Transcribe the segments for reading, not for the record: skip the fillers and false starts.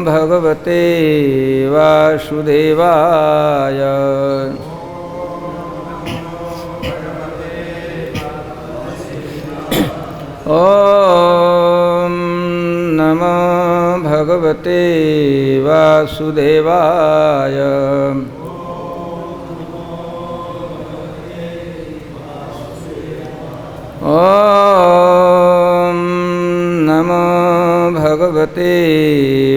भगवते वासुदेवाय। ॐ नमो भगवते वासुदेवाय। ॐ नमो भगवते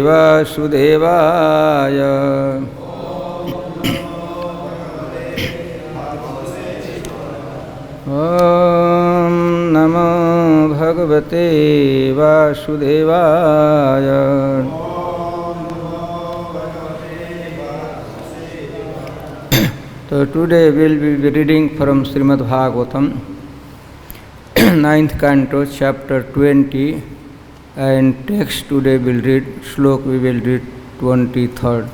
वासुदेवाय। ॐ नमो भगवते वासुदेवाय। So today we will be reading from Srimad Bhagavatam, 9th canto, chapter 20, and text today we will read, slok we will read 23rd.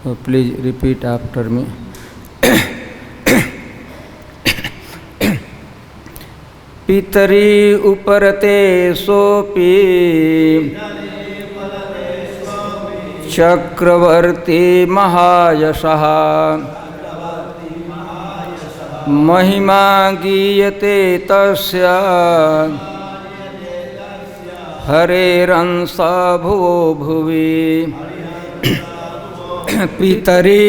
So please repeat after me. पितरी उपरते सोपि चक्रवर्ती महायशः महिमा गीयते तस्य हरेरंस भुवो भुवि। पितरी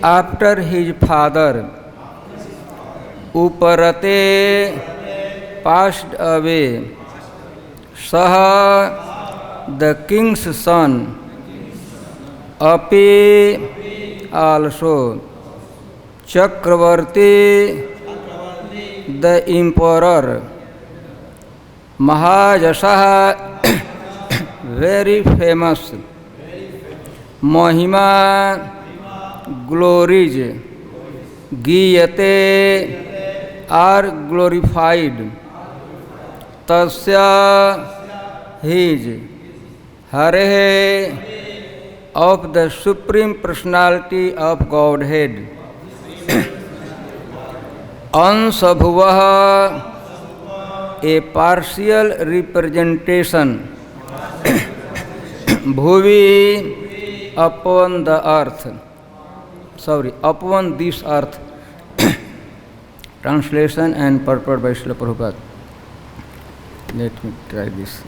after his father, उपरते passed away, Saha the king's son, Api also, Chakravarti the emperor, Mahajashaha very famous, Mahima glories, Giyate are glorified, Tasya his, Hare of the Supreme Personality of Godhead, Ansabhuvaha a partial representation, Bhuvi upon the earth, upon this earth. Translation and purport by Srila Prabhupada. Let me try this.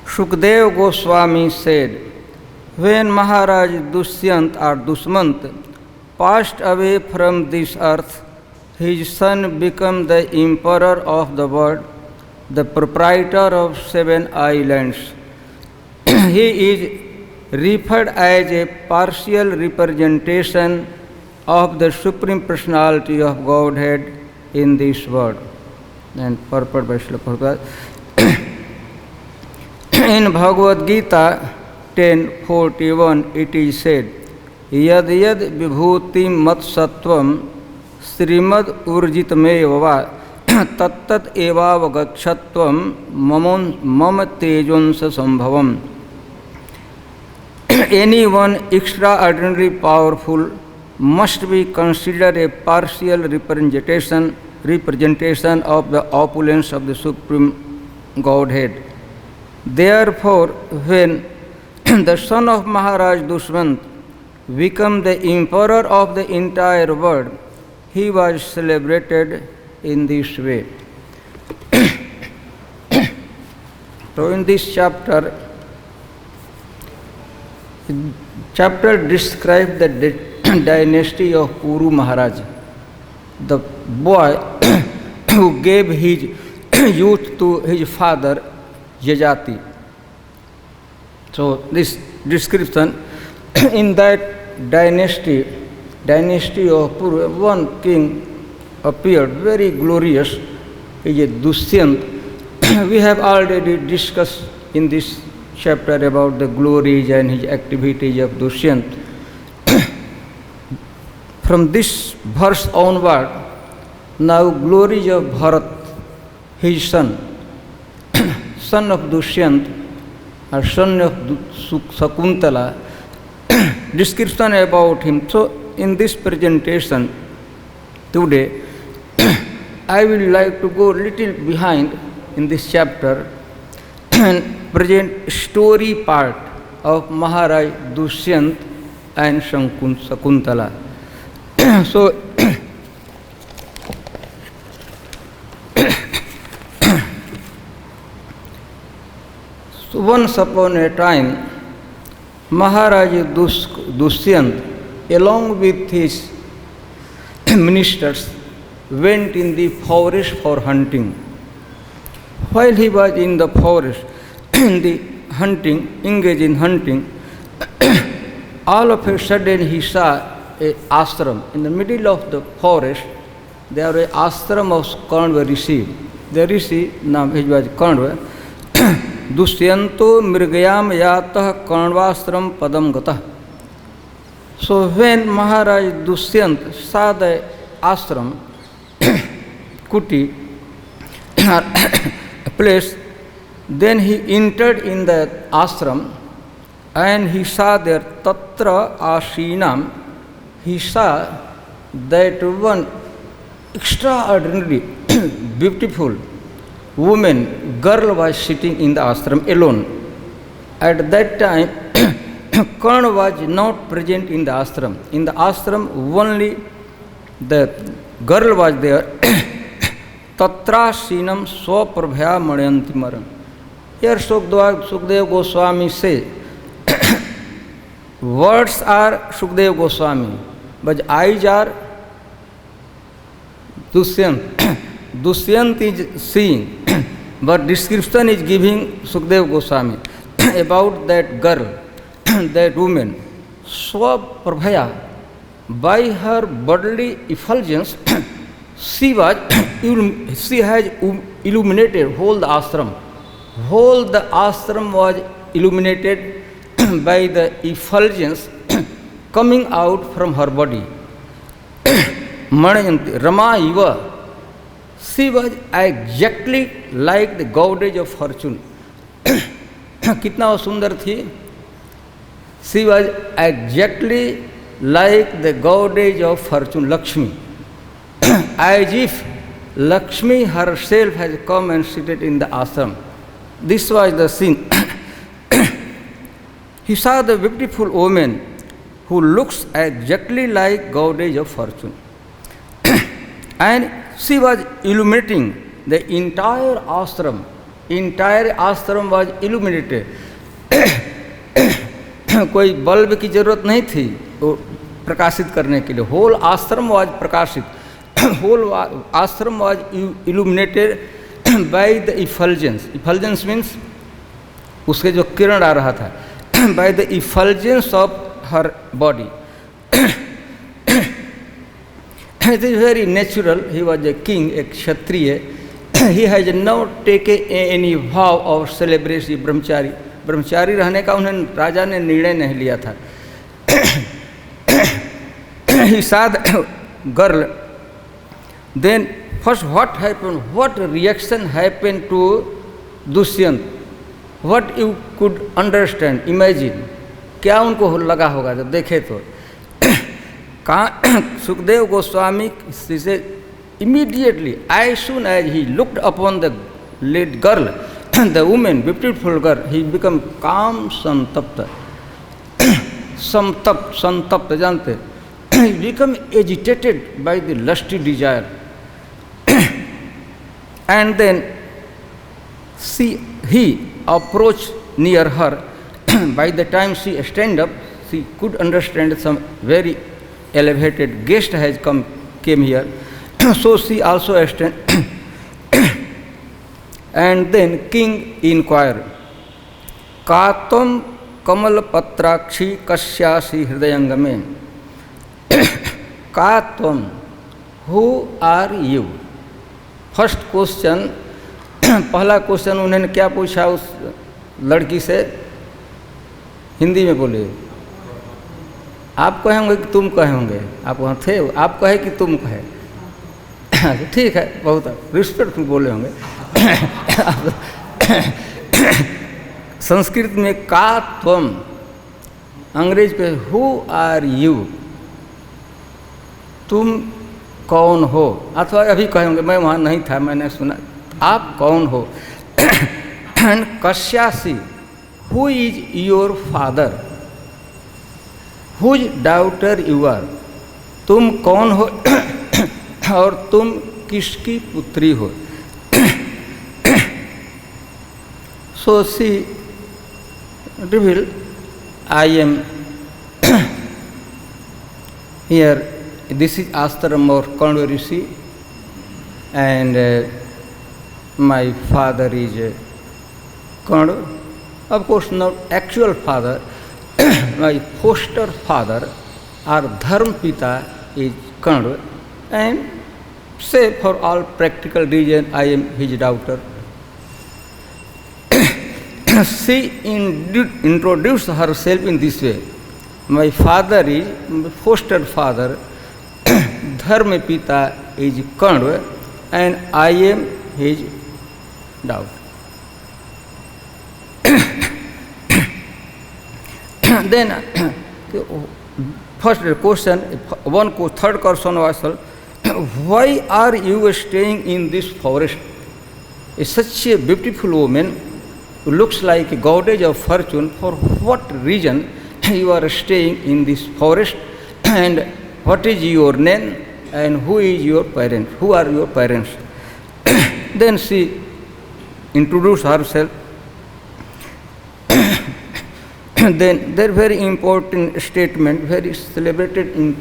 Shukdev Goswami said, when Maharaj Dushyant or Dusmant passed away from this earth, his son became the emperor of the world, the proprietor of 7 islands. He is referred as a partial representation of the Supreme Personality of Godhead in this world. And purport by Srila Prabhupada. In Bhagavad Gita 10:41 it is said, Yad yad vibhutim mat sattvam srimad urjitmeva tattat evavagakshatvam mama tejonsa sambhavam. Anyone extraordinarily powerful must be considered a partial representation of the opulence of the Supreme Godhead. Therefore, when the son of Maharaj Duswant became the emperor of the entire world, he was celebrated in this way. So in this chapter describes the dynasty of Puru Maharaj, the boy who gave his youth to his father Yajati. So this description, in that dynasty of Puru, one king appeared very glorious, is a Dushyant. We have already discussed in this chapter about the glories and his activities of Dushyant. From this verse onward, now glories of Bharat, his son of Dushyant, or son of Sakuntala, description about him. So in this presentation today, I will like to go little behind in this chapter and present story part of Maharaj Dushyant and Shakuntala. So, once upon a time, Maharaj Dushyant, along with his ministers, went in the forest for hunting. While he was in the forest, engaged in hunting, all of a sudden he saw a ashram. In the middle of the forest, there was an ashram of Kandva Rishi. The Rishi, name his was Kandva. Dusyanto mrigayam yatah Kandvastram padam gatah. So when Maharaj Dushyant saw the ashram, kuti, place, then he entered in the ashram and he saw there tatra ashinam. He saw that one extraordinary beautiful woman, girl was sitting in the ashram alone. At that time, Karna was not present in the ashram. In the ashram, only the girl was there. Tatrasinam swaprabhya manyanti maran. Here Sukdev Goswami says, words are Sukdev Goswami, but eyes are Dushyant. Dushyant is seeing, but description is giving Sukdev Goswami about that girl, that woman. Swaprabhaya, by her bodily effulgence, she has illuminated whole the ashram. Whole the ashram was illuminated by the effulgence coming out from her body. Manayanti, Rama Iva, she was exactly like the goddess of fortune. कितना वो सुंदर थी? She was exactly like the goddess of fortune, Lakshmi. As if Lakshmi herself has come and seated in the ashram. This was the scene. He saw the beautiful woman who looks exactly like goddess of fortune. And she was illuminating the entire ashram. Entire ashram was illuminated. कोई bulb की जरूरत नहीं थी वो प्रकाशित करने के लिए. होल आश्रम वाज प्रकाशित. होल आश्रम was illuminated by the effulgence. Effulgence means उसके जो किरण आ रहा था. By the effulgence of her body. It is very natural. He was a king, a kshatriya. He has not taken any vow of celibacy, brahmachari. ब्रह्मचारी रहने का उन्हें राजा ने निर्णय नहीं लिया था. He saw the girl. Then first what happened? What reaction happened to Dushyant? What you could understand, imagine. क्या उनको लगा होगा जब देखे तो. Sukdev Goswami said immediately, as soon as he looked upon the late girl, the woman, beautiful girl, he became calm, santapta. Santapta, जानते. He became agitated by the lusty desire. And then he approached near her. By the time she stand up, she could understand some very elevated guest has came here. So she also stand. And then king inquired, Katam Kamal Patrakshi Kasyasi Hridayangame. Katam, who are you? First question, पहला question उन्होंने क्या पूछा उस लड़की से? हिंदी में बोले. आप कहे होंगे कि तुम कहे होंगे, आप वहाँ थे, आप कहे कि तुम कहे. ठीक है, बहुत रिस्पेक्टफुल बोले होंगे. संस्कृत में का त्वम, अंग्रेज पे हु आर यू, तुम कौन हो, अथवा अभी कहेंगे मैं वहाँ नहीं था, मैंने सुना, आप कौन हो। एंड कश्यासी, who is your father, whose daughter you are, तुम कौन हो और तुम किसकी पुत्री हो। So she reveal, I am here, this is ashram of Kandva Rishi, and my father is Kandva. Of course not actual father, my foster father or dharm pita is Kandva, and say for all practical reason I am his daughter. She introduced herself in this way. My father is my foster father, dharma pita is Kandva, and I am his daughter. Then first question, third question was, why are you staying in this forest? Is such a beautiful woman who looks like a goddess of fortune, for what reason you are staying in this forest, and what is your name, and who is your parents, who are your parents? Then she introduced herself. Then there very important statement, very celebrated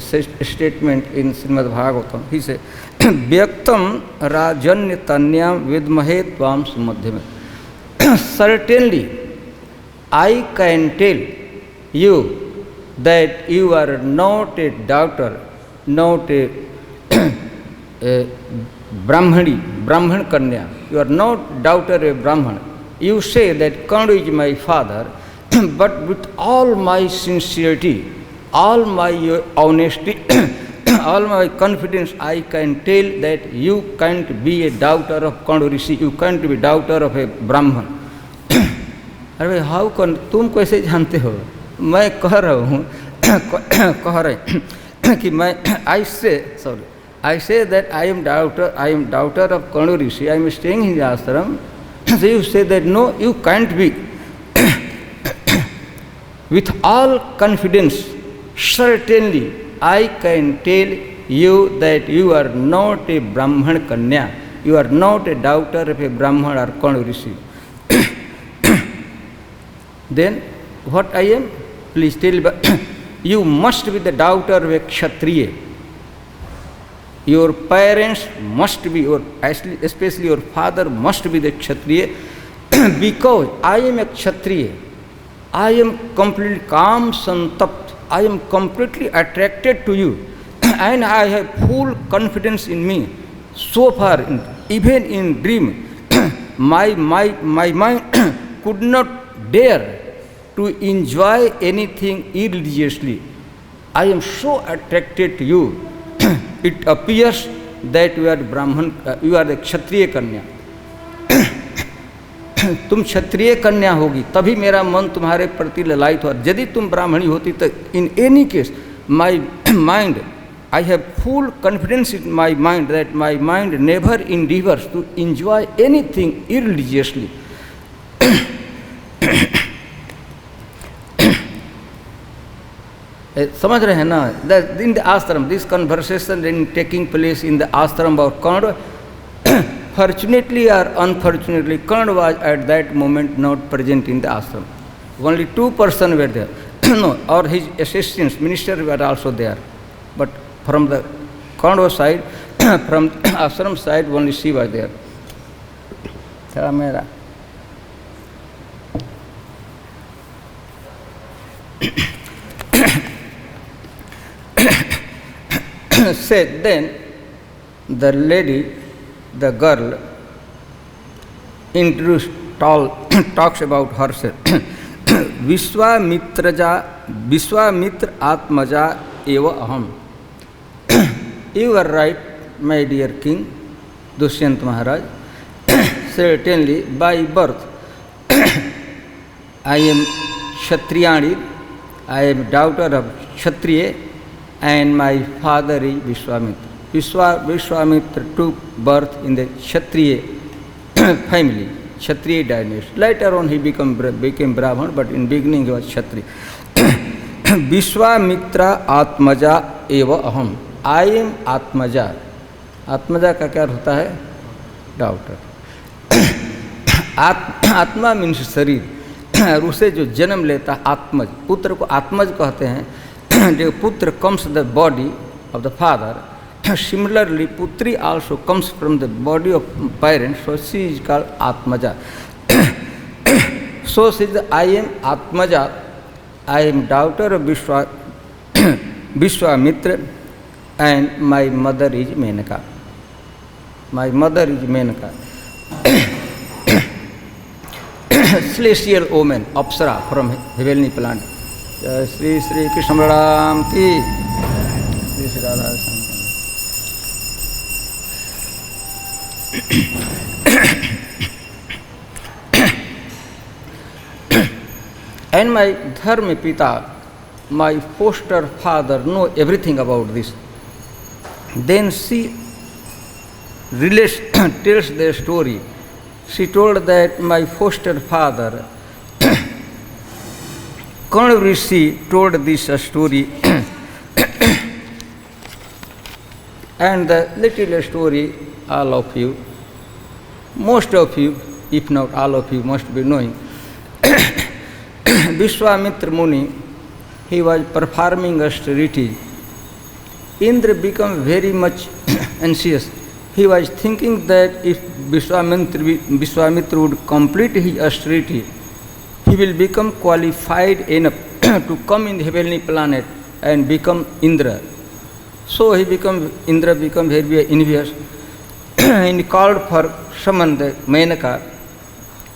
statement in Srimad Bhagavatam. He said, Vyaktam Rajanya Tanyam Vidmahe Tvam Sumadhyame. Certainly, I can tell you that you are not a daughter, not a Brahman Kanya. You are not daughter of Brahman. You say that Kandva is my father, but with all my sincerity, all my honesty, all my confidence, I can tell that you can't be a daughter of Kandva Rishi, you can't be daughter of a Brahman. अरे how कौन, तुम कैसे जानते हो? मैं कह रहा हूँ कह रहे कि मैं I say that I am daughter of Kandva Rishi, I am staying in the ashram. So you say that no, you can't be. With all confidence, certainly I can tell you that you are not a Brahman Kanya, you are not a daughter of a Brahman or Kandva Rishi. Then what I am? Please tell me. You must be the daughter of a Kshatriya. Your parents must be, especially your father must be the Kshatriya. Because I am a Kshatriya, I am completely calm, santapt, I am completely attracted to you, and I have full confidence in me. So far, even in dream, my mind could not dare to enjoy anything irreligiously. I am so attracted to you. It appears that you are Brahman, you are the Kshatriya Kanya. तुम क्षत्रिय कन्या होगी तभी मेरा मन तुम्हारे प्रति ललायित हुआ। यदि तुम ब्राह्मणी होती तो in any case my mind, I have full confidence in my mind that my mind never endeavors to enjoy anything irreligiously. समझ रहे हैं ना? In the ashram, this conversation in taking place in the ashram of Kandva. Fortunately or unfortunately, Kandva was at that moment not present in the ashram. Only 2 persons were there. No, or his assistants, ministers were also there. But from the Kandva side, from ashram side, only she was there. Said then the lady, the girl, introduced, talks about herself. Vishwamitra Atmaja eva aham. You are right, my dear king, Dushyant Maharaj. Certainly, by birth, I am Kshatriyani, I am daughter of Kshatriya, and my father is Vishwamitra. Vishwamitra took birth in the Kshatriya family, Kshatriya dynasty. Later on he became Brahman, but in beginning he was Kshatriya. Vishwamitra Atmaja eva aham. I am Atmaja. Atmaja का क्या होता है? Daughter. आत्मा means शरीर, और उसे जो जन्म लेता आत्मज, पुत्र को आत्मज कहते हैं. जो पुत्र comes the body of the father. Similarly, putri also comes from the body of parents, so she is called Atmaja. So she is, I am Atmaja, I am daughter of Vishwamitra, and my mother is Menaka. My mother is Menaka. Celestial woman, Apsara from heavenly planet. Sri Sri Krishna Balaram ki, Sri Sri Radha. And my Dharma Pita, my foster father, know everything about this. Then she relates, tells the story. She told that my foster father, Karna Rishi, told this story, and the little story, all of you, most of you, if not all of you, must be knowing. Vishwamitra Muni, he was performing austerities. Indra became very much anxious. He was thinking that if Vishwamitra would complete his austerity, he will become qualified enough to come in the heavenly planet and become Indra. So Indra became very envious, and he called for summon the Menaka,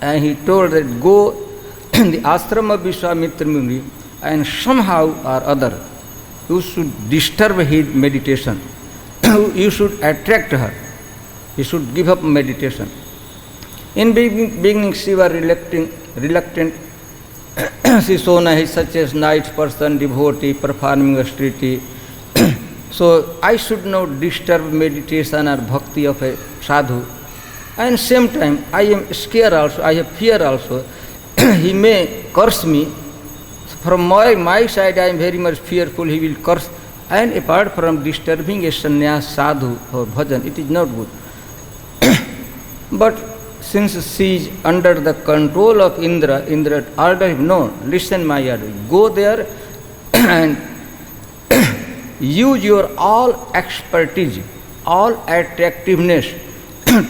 and he told that go in the ashram of Vishwamitra Muni, and somehow or other you should disturb his meditation. You should attract her. You should give up meditation. In beginning she was reluctant. She saw he is such a nice person, devotee, performing austerity. So I should not disturb meditation or bhakti of a sadhu. And same time I am scared also, I have fear also. He may curse me. From my side I am very much fearful, he will curse. And apart from disturbing a sannyas sadhu or bhajan, it is not good. But since she is under the control of Indra, Indra ordered, no, listen my order, go there and use your all expertise, all attractiveness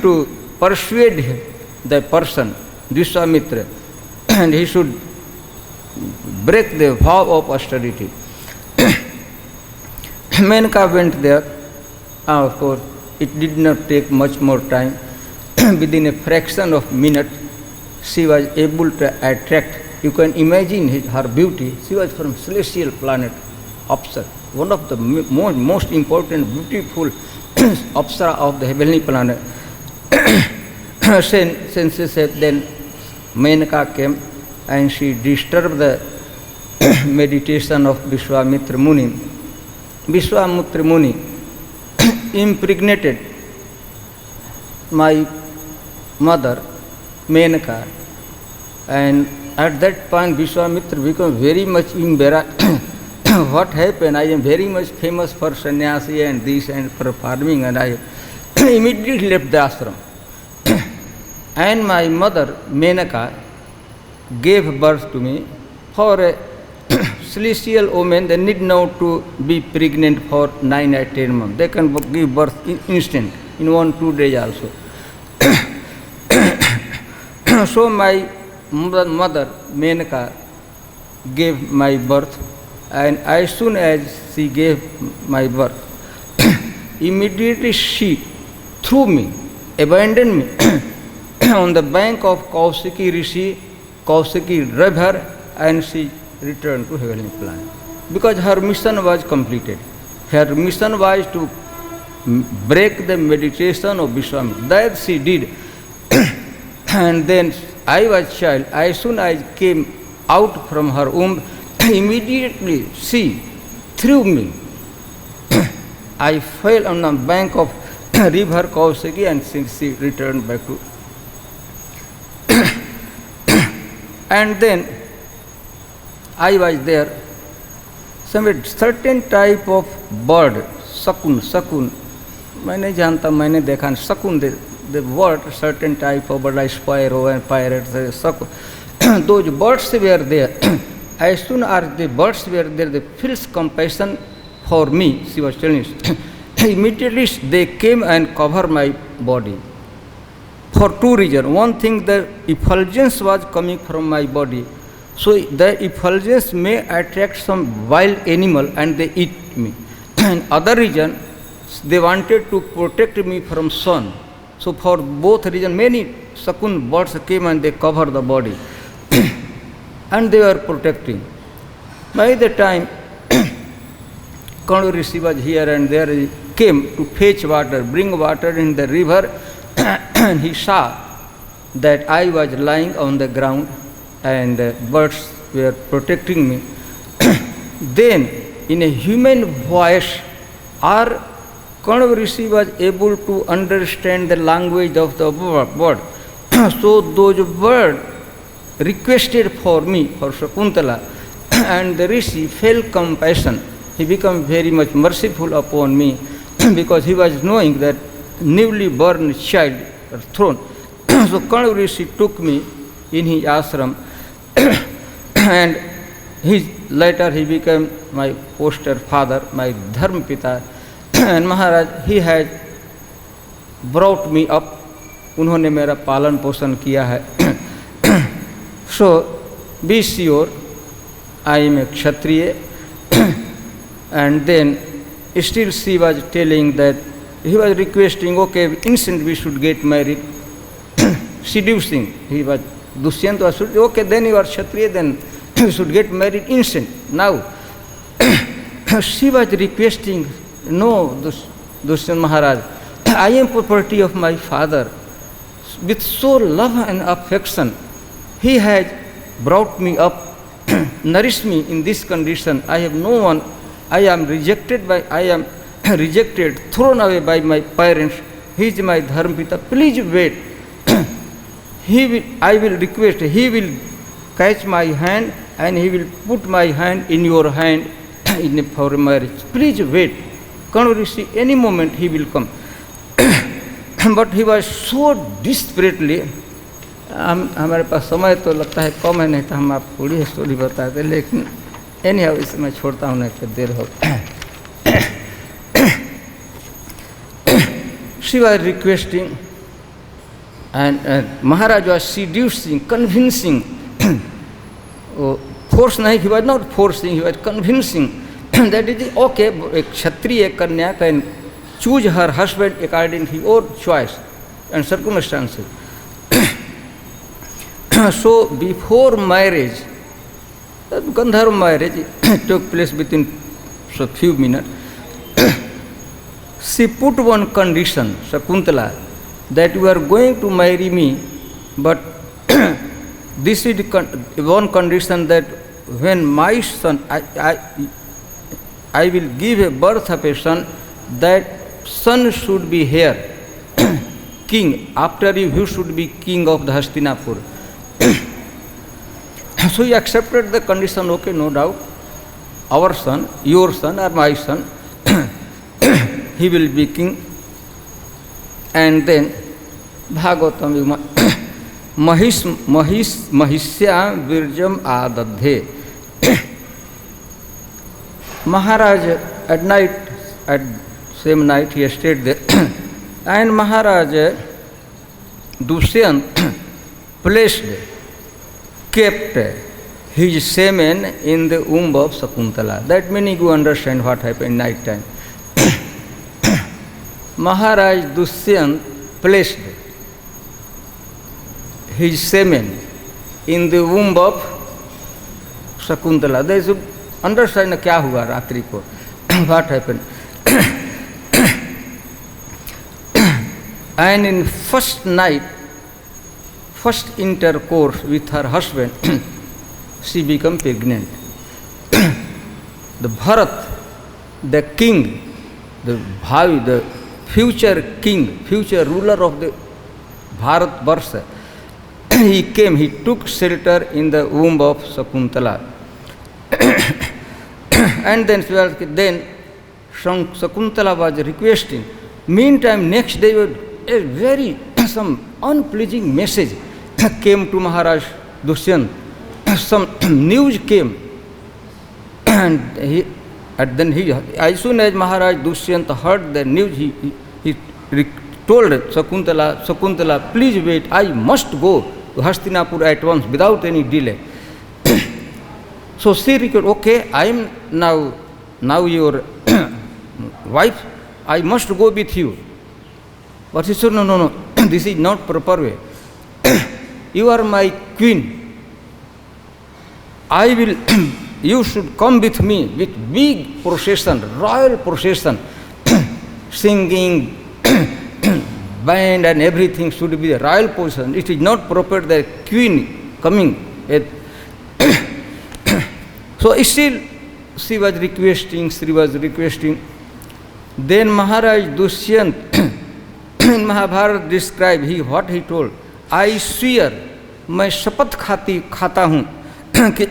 to persuade the person, Vishwamitra, and he should break the vow of austerity. Menaka went there. Of course, it did not take much more time. Within a fraction of a minute, she was able to attract. You can imagine her beauty. She was from celestial planet, Apsara, one of the most important, beautiful Apsara of the heavenly planet. Since she said, then Menaka came and she disturbed the meditation of Vishwamitra Muni. Vishwamitra Muni impregnated my mother, Menaka, and at that point Vishwamitra became very much embarrassed. What happened? I am very much famous for sannyasi and this and performing, and I immediately left the ashram. And my mother, Menaka, gave birth to me. For a celestial woman, they need not to be pregnant for 9 or 10 months. They can give birth instant, in 1-2 days also. So my mother, Menaka, gave my birth, and as soon as she gave my birth, immediately she threw me, abandoned me on the bank of Kausiki Rishi. Kausiki raped her, and she returned to heavenly planet. Because her mission was completed. Her mission was to break the meditation of Vishwamitra. That she did. And then I was child. As soon as I came out from her womb, immediately she threw me I fell on the bank of river Kausaki and she returned back to. And then I was there. Some certain type of bird, sakun. मैं नहीं जानता, मैंने देखा sakun, the word, certain type of bird like sparrow and parrots, sakun. Those birds were there. As soon as the birds were there, they felt compassion for me, she was telling us. Immediately they came and covered my body. For two reasons. One thing, the effulgence was coming from my body. So the effulgence may attract some wild animal and they eat me. And other reason, they wanted to protect me from sun. So for both reasons, many sakun birds came and they covered the body. And they were protecting. By the time Kanur Rishi was here and there, he came to fetch water, bring water in the river, and he saw that I was lying on the ground and birds were protecting me. Then, in a human voice, our Kanur Rishi was able to understand the language of the bird. So those birds requested for me, for Shakuntala, and the Rishi felt compassion. He became very much merciful upon me because he was knowing that newly born child was thrown. So Kanur Rishi took me in his ashram and later he became my foster father, my dharma pita. And Maharaj, he has brought me up. उन्होंने मेरा पालन पोषण किया है. So be sure I am a Kshatriya. And then still she was telling that he was requesting, okay, instant we should get married. Seducing. He was, Dushyanta was, okay, then you are Kshatriya, then you should get married instant. Now, she was requesting, no, Dushyanta Maharaj, I am property of my father. With so love and affection, he has brought me up, nourished me in this condition. I have no one. I am rejected, thrown away by my parents. He is my dharma pita. Please wait. I will request, he will catch my hand and he will put my hand in your hand for marriage. Please wait. Kanur Rishi, any moment he will come. But he was so desperately, हमारे पास समय तो लगता है कम है, नहीं तो हम आपको पूरी स्टोरी बताते, लेकिन एनी हाउ इसे मैं छोड़ता हूँ, नहीं तो देर हो. She was requesting and Maharaj was seducing, convincing. Force nahi, he was not forcing, he was convincing that it is okay, a Kshatriya Kanya can choose her husband according to his own choice and circumstances. So before marriage, Gandharva marriage took place within a few minutes. She put one condition, Shakuntala, that you are going to marry me, but this is one condition that when my son, I will give a birth of a son, that son should be here, king. After you, he should be king of the Hastinapur. So he accepted the condition, okay, no doubt. Our son, your son or my son, he will be king. And then Bhagavatam, Mahisya Virjam Adadhe. Maharaj at night, at same night he stayed there. And Maharaj Dushyant placed, kept his semen in the womb of Shakuntala. That meaning you understand what happened night time. Maharaj Dushyant placed his semen in the womb of Shakuntala. They should understand क्या हुआ रात्रि को, what happened. And in first night, first intercourse with her husband, she became pregnant. The Bharat, the king, the Bhavi, the future king, future ruler of the Bharat Varsha, he came, he took shelter in the womb of Sakuntala. And then Sakuntala was requesting. Meantime, next day, a very some unpleasing message came to Maharaj Dushyant. Some news came, and as soon as Maharaj Dushyant heard the news, he told Sakuntala, please wait, I must go to Hastinapur at once without any delay. So she replied, okay, I am now your wife, I must go with you. But he said, no, this is not proper way. You are my queen. You should come with me with big procession, royal procession, singing, band and everything should be a royal procession. It is not proper that queen coming. So still she was requesting. Then Maharaj Dushyant in Mahabharata described what he told. I swear, मैं शपथ खाता हूँ कि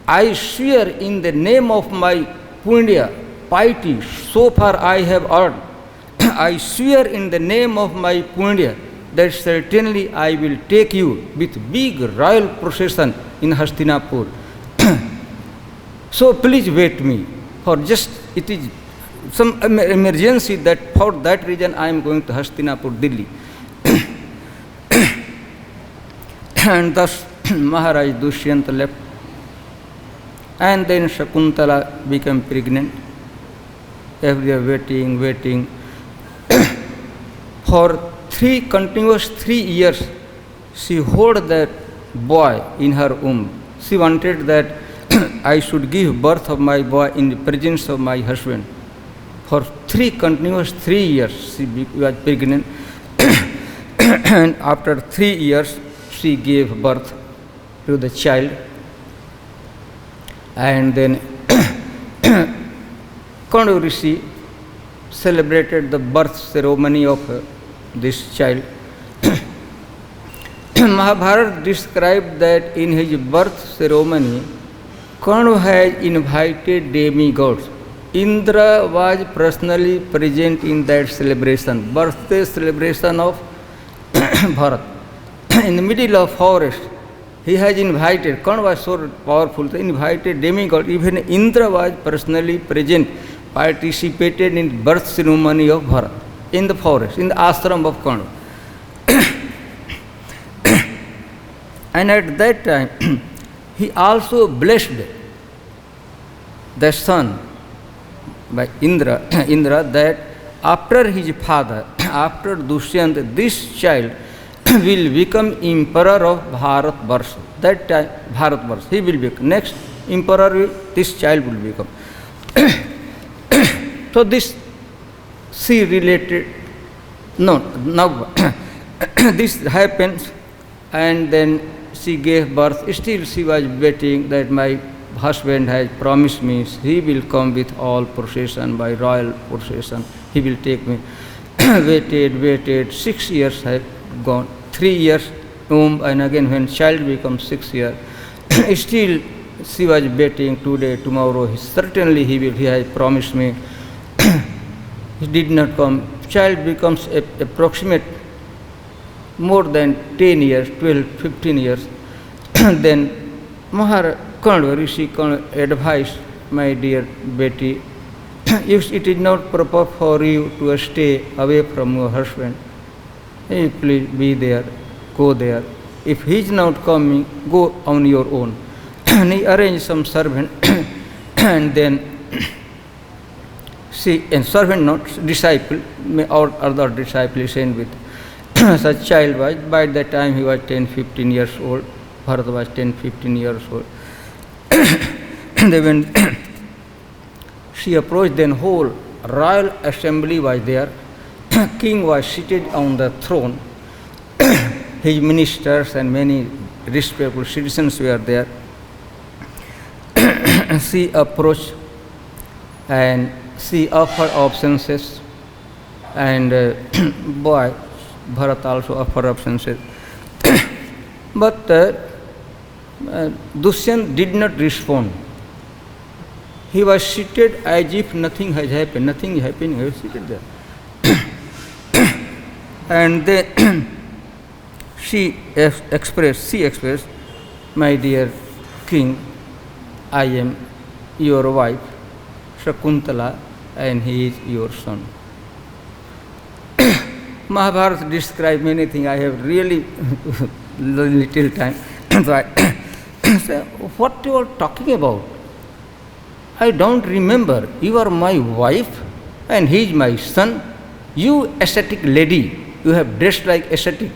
I swear in the name of my punya, piety, so far I have earned. I swear in the name of my punya that certainly I will take you with big royal procession in Hastinapur. So please wait me, for just it is some emergency, that for that reason I am going to Hastinapur, Delhi. And thus Maharaj Dushyant left. And then Shakuntala became pregnant. Every year waiting. For continuous 3 years, she held that boy in her womb. She wanted that I should give birth of my boy in the presence of my husband. For continuous 3 years, she was pregnant. And after 3 years, she gave birth to the child. And then Kandu Rishi celebrated the birth ceremony of this child. Mahabharata described that in his birth ceremony, Kandu had invited demigods. Indra was personally present in that celebration, birthday celebration of Bharat. In the middle of forest, he has invited, Kandu was so powerful, he invited demigod. Even Indra was personally present, participated in birth ceremony of Bharat in the forest, in the ashram of Kandu. And at that time, he also blessed the son by Indra, that after his father, after Dushyant, this child will become emperor of Bharat Varsha. That time, Bharat Varsha, he will become. Next emperor, this child will become. So this, she related, now this happens, and then she gave birth. Still she was waiting that my husband has promised me he will come with all procession, by royal procession, he will take me. Waited, 6 years have gone, 3 years womb, and again when child becomes 6 years, still she was waiting, today, tomorrow, certainly he has promised me. He did not come. Child becomes approximate more than 10 years, 12, 15 years. Then Maharaj Kandu Rishi advised, my dear Betty, if it is not proper for you to stay away from your husband, please be there, go there. If he is not coming, go on your own. And he arranged some servant, and then servant, not disciple, or other disciple sent with. Such child was, by that time he was 10, 15 years old. Bharat was 10, 15 years old. When she approached, then whole royal assembly was there. King was seated on the throne. His ministers and many respectable citizens were there. She approached and she offered absences, and boy, Bharat also offered absences. But Dushyant did not respond. He was seated as if nothing has happened, nothing is happening, he was seated there. And then she expressed, my dear king, I am your wife, Shakuntala, and he is your son. Mahabharata describes many things. I have really little time. So I say, what you are talking about? I don't remember. You are my wife and he is my son. You ascetic lady, you have dressed like ascetic.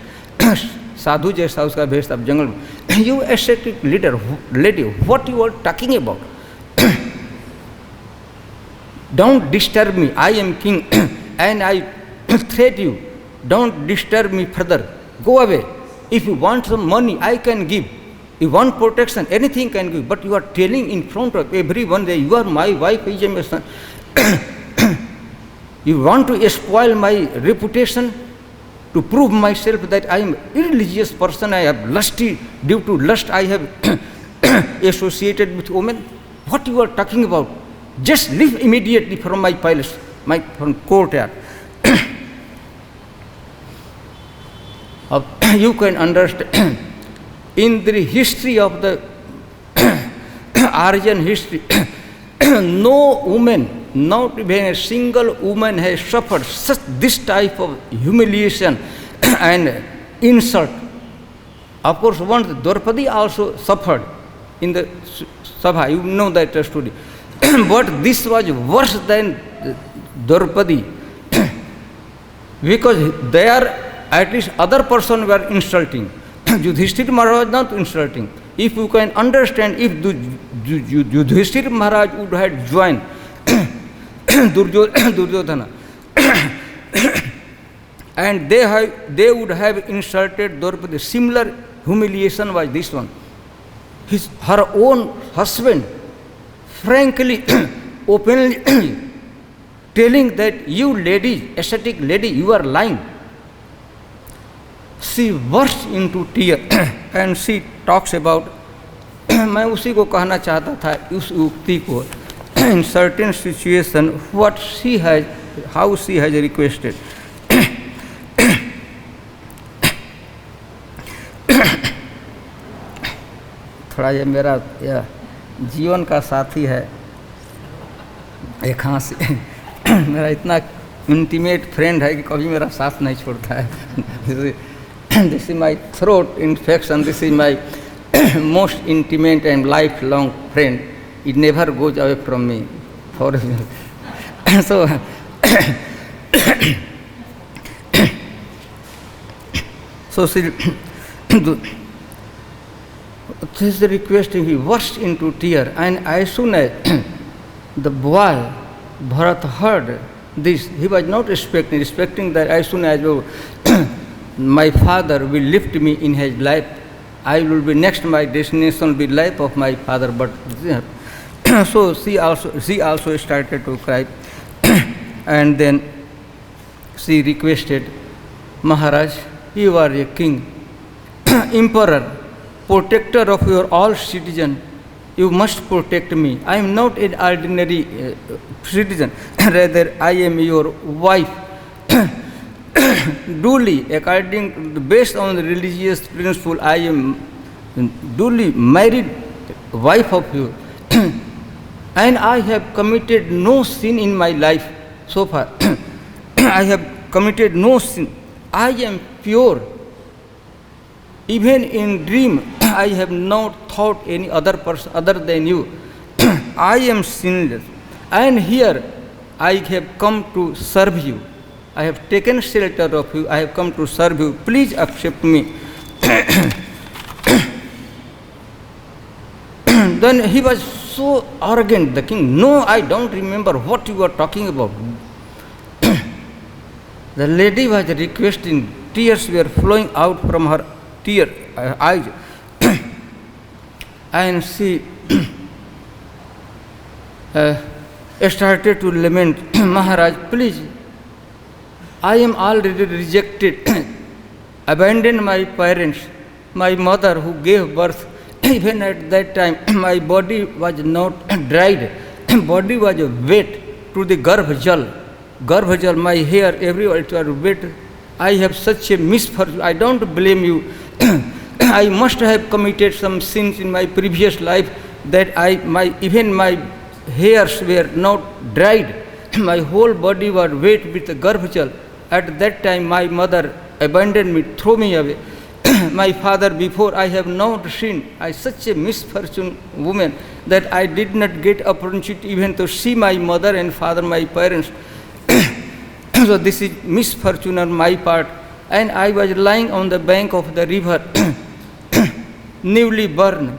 Sadhu जैसा उसका भेष था जंगल में. You ascetic lady, what you are talking about? Don't disturb me. I am king and I threat you. Don't disturb me further. Go away. If you want some money, I can give. You want protection, anything can give. But you are telling in front of everyone that you are my wife, he is my son. You want to spoil my reputation, to prove myself that I am irreligious person, I have lusty, due to lust I have associated with women. What you are talking about? Just leave immediately from my palace, from courtyard. You can understand, in the history of the Aryan history, no woman, not even a single woman has suffered such this type of humiliation and insult. Of course, once Draupadi also suffered in the Sabha, you know that story. But this was worse than Draupadi, because there at least other person were insulting. Yudhishthira Maharaj was not insulting. If you can understand, if Yudhishthira Maharaj would have joined Duryodhana and they would have insulted Draupadi, similar humiliation was this one. Her own husband frankly, openly telling that you lady, ascetic lady, you are lying. She burst into tears and she talks about, मैं उसी को कहना चाहता था उस युक्ति को, in certain situation what she has, how she has requested. थोड़ा ये मेरा जीवन का साथी है, एक खांसी मेरा इतना इंटीमेट फ्रेंड है कि कभी मेरा साथ नहीं छोड़ता है. This is my throat infection. This is my most intimate and lifelong friend. It never goes away from me. So, so she this requesting, he burst into tears, and as soon as the boy Bharat heard this, he was not expecting that as soon as my father will lift me in his life, I will be next, my destination will be life of my father. But so she also started to cry, and then she requested, Maharaj, you are a king, emperor, protector of your all citizen. You must protect me. I am not an ordinary citizen. Rather, I am your wife. Duly, based on the religious principle, I am duly married wife of you. And I have committed no sin in my life so far. I have committed no sin. I am pure. Even in dream, I have not thought any other person other than you. I am sinless. And here I have come to serve you. I have taken shelter of you. I have come to serve you. Please accept me. Then he was so arrogant, the king. No, I don't remember what you are talking about. The lady was requesting. Tears were flowing out from her eyes. And she started to lament, Maharaj, please, I am already rejected, abandoned my parents, my mother who gave birth. Even at that time, my body was not dried, body was wet to the garbhajal. Garbhajal, my hair, everywhere it was wet. I have such a misfortune. I don't blame you. I must have committed some sins in my previous life that even my hairs were not dried. My whole body was wet with the garbhajal. At that time, my mother abandoned me, threw me away. My father, before I have not seen, I such a misfortune woman that I did not get opportunity even to see my mother and father, my parents. So this is misfortune on my part. And I was lying on the bank of the river, newly born.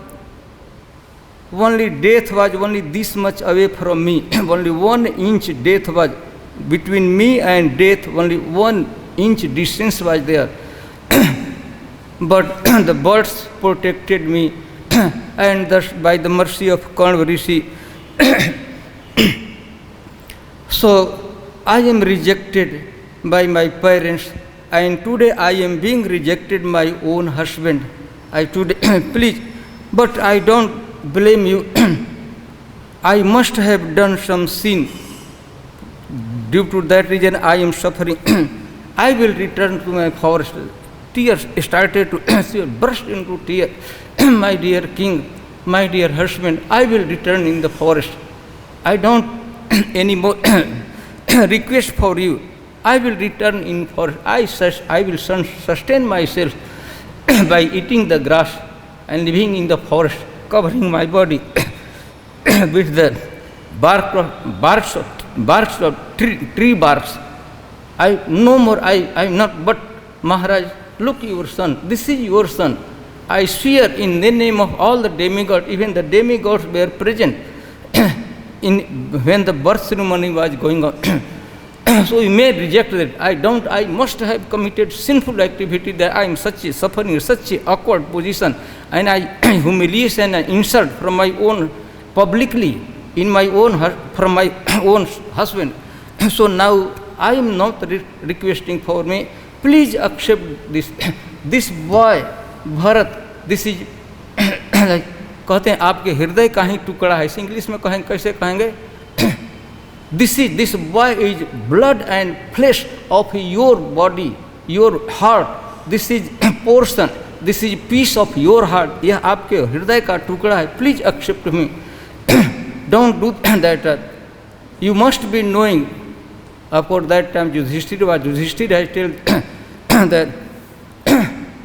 Only death was only this much away from me. Only 1 inch death was between me and death. Only 1 inch distance was there. But the birds protected me, and thus by the mercy of Kanva Rishi. So I am rejected by my parents, and today I am being rejected by my own husband. Please, but I don't blame you. I must have done some sin. Due to that reason I am suffering. I will return to my forest. Tears started to burst into tears. My dear king, my dear husband, I will return in the forest. I don't any more request for you. I will return in forest. I will sustain myself by eating the grass and living in the forest, covering my body with the barks of tree barks. I am not, but Maharaj, look your son, this is your son. I swear in the name of all the demigods, even the demigods were present when the birth ceremony was going on. So you may reject that. I must have committed sinful activity that I am such a suffering, such a awkward position, and I humiliation and insult from my own publicly from my own husband. So now I am not requesting for me. Please accept this. This boy, Bharat, this is कहते हैं आपके हृदय का ही टुकड़ा है. English में कहेंगे, कैसे कहेंगे? This boy is blood and flesh of your body, your heart. This is portion. This is piece of your heart. यह आपके हृदय का टुकड़ा है. Please accept me. Don't do that. You must be knowing. Of course, that time Yudhishthira has told that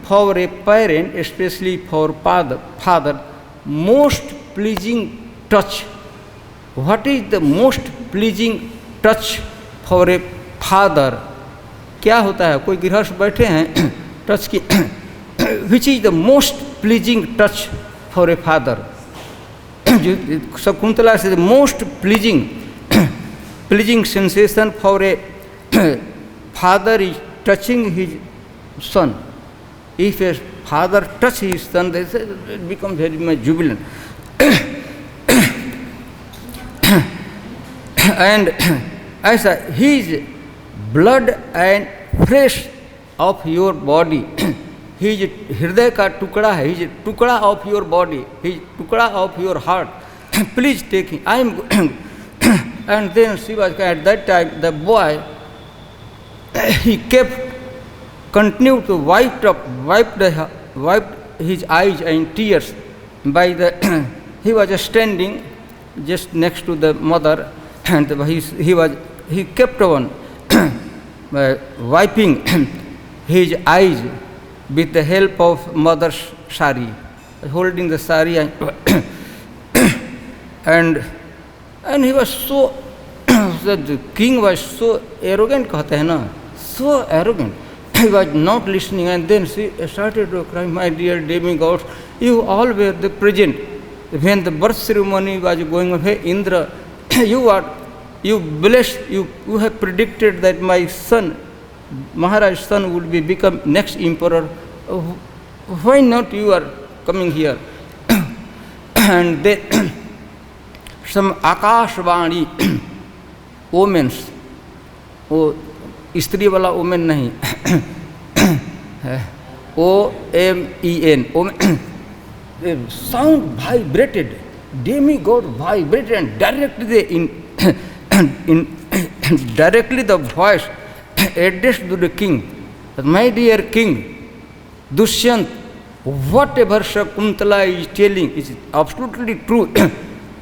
for a parent, especially for father, most pleasing touch. What is the most pleasing touch for a father? क्या होता है? कोई गृहस्थ बैठे हैं touch की. Which is the most pleasing touch for a father? Shakuntala says the most pleasing sensation for a father is touching his son. If a father touches his son, they say it becomes very much jubilant. And as his blood and flesh of your body, his hृदय का टुकड़ा है, his टुकड़ा of your body, his टुकड़ा of your heart. Please take him. I am and then she was at that time the boy. He continued to wipe his eyes and tears by the. He was standing just next to the mother, and he kept on wiping his eyes with the help of mother's sari, holding the sari, and he was so. The king was so arrogant, कहते हैं ना, so arrogant. He was not listening, and then she started to cry, "My dear demigods, you all were the present when the birth ceremony was going on. Hey Indra, you blessed, you have predicted that my son, Maharaj's son, would become next emperor. Why not you are coming here?" And then some Akashvani omens, वो स्त्री वाला women नहीं, OMEN, sound vibrated, demigod vibrated, and directly the voice addressed to the king, my dear king, Dushyant, whatever Shakuntala is telling is absolutely true.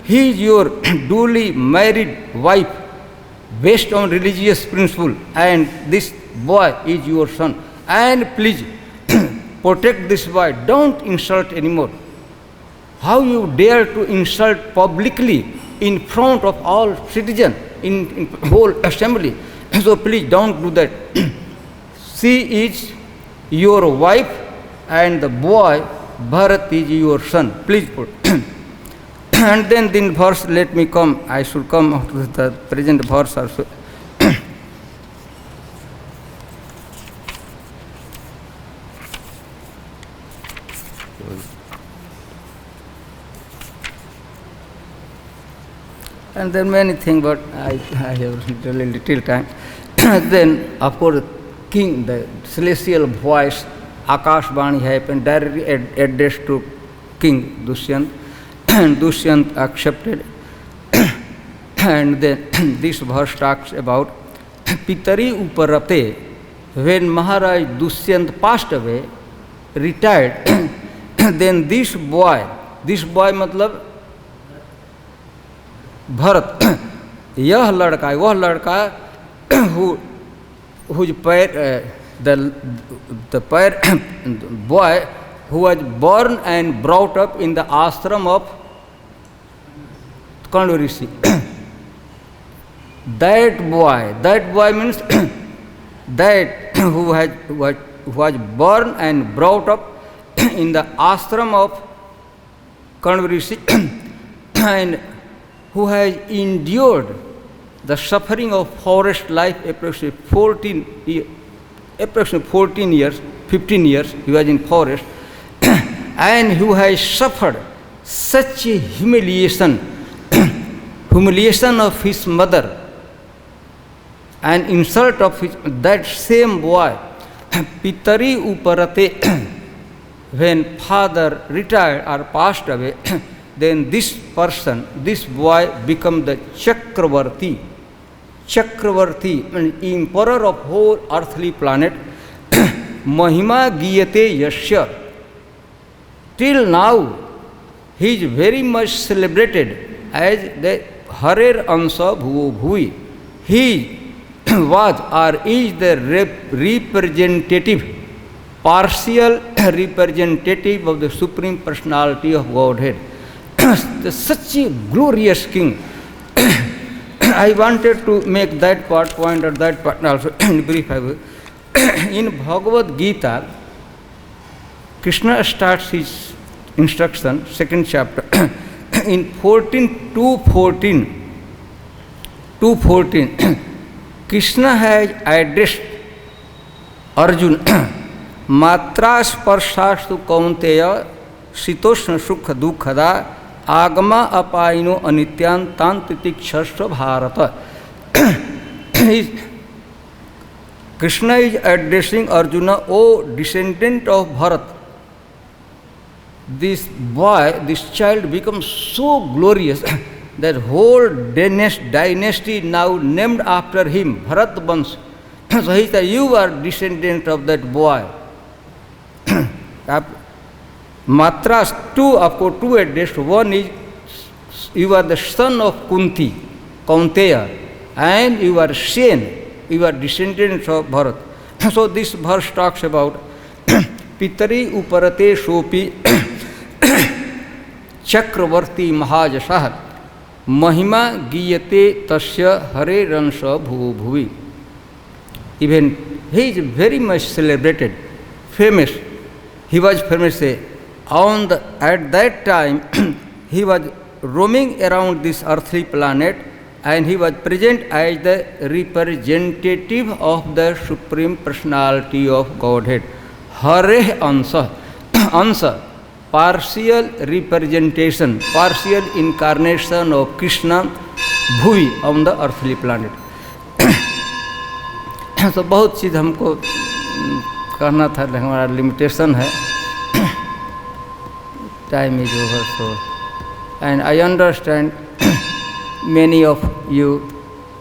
He is your duly married wife based on religious principle, and this boy is your son. And please protect this boy, don't insult anymore. How you dare to insult publicly in front of all citizens, in whole assembly? So please don't do that. She is your wife and the boy Bharat is your son. Please put. And then in verse, let me come, I should come to the present verse also. And there are many things, but I have really little time. Then, of course, king, the celestial voice, Akashvani happened, directly addressed to King Dushyant. And Dushyant accepted. And then this verse talks about Pitari Uparate, when Maharaj Dushyant passed away, retired, then this boy मतलब भरत, यह लड़का, वह लड़का whose the boy who was born and brought up in the ashram of Kanva Rishi. That boy means that who was born and brought up in the ashram of Kanva Rishi and who has endured the suffering of forest life approximately 14 years, 15 years he was in forest, and who has suffered such a humiliation of his mother, and insult of that same boy, Pitari Uparate, when father retired or passed away, then this boy become the Chakravarti, an emperor of whole earthly planet. Mahima Giyate Yashya. Till now, he is very much celebrated as the Harer Ansa Bhuvo Bhui. He was or is the partial representative of the Supreme Personality of Godhead. Such a glorious king. I wanted to make that point at that part also in brief. In Bhagavad Gita, Krishna starts his instruction, second chapter, in 2:14, Krishna has addressed Arjuna, Matra sparshastu kaunteya sitoshna sukha dukhada agama apaino anityan tantitikshasva bharata. Krishna is addressing Arjuna, O descendant of Bharat. This boy, this child becomes so glorious that whole dynasty now named after him, Bharat Vansh. So he said, you are descendant of that boy. Matras, two addressed. One is, you are the son of Kunti, Kaunteya, and you are Sen, you are descendants of Bharat. So this verse talks about Pitari Uparate Shopi Chakravarti Mahajasah Mahima Giyate Tasya Hare Ransha Bhuvo Bhuvi. Even he is very much celebrated, famous. He was famous. At that time, he was roaming around this earthly planet, and he was present as the representative of the Supreme Personality of Godhead. Hare Ansa. Ansa partial representation, partial incarnation of Krishna भूवि on the earthly planet. तो बहुत चीज़ हमको कहना था, लेकिन हमारा limitation है, time is over. So and I understand many of you,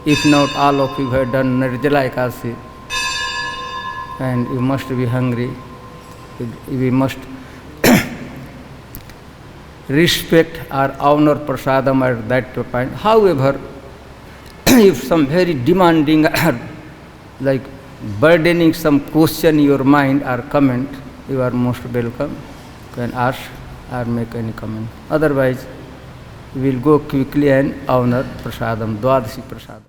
if not all of you, have done Nirjala Ekadasi, and you must be hungry. We must respect or honor prasadam at that point. However, if some very demanding or like burdening some question in your mind or comment, you are most welcome. You can ask or make any comment. Otherwise, we will go quickly and honor prasadam, Dwadasi prasadam.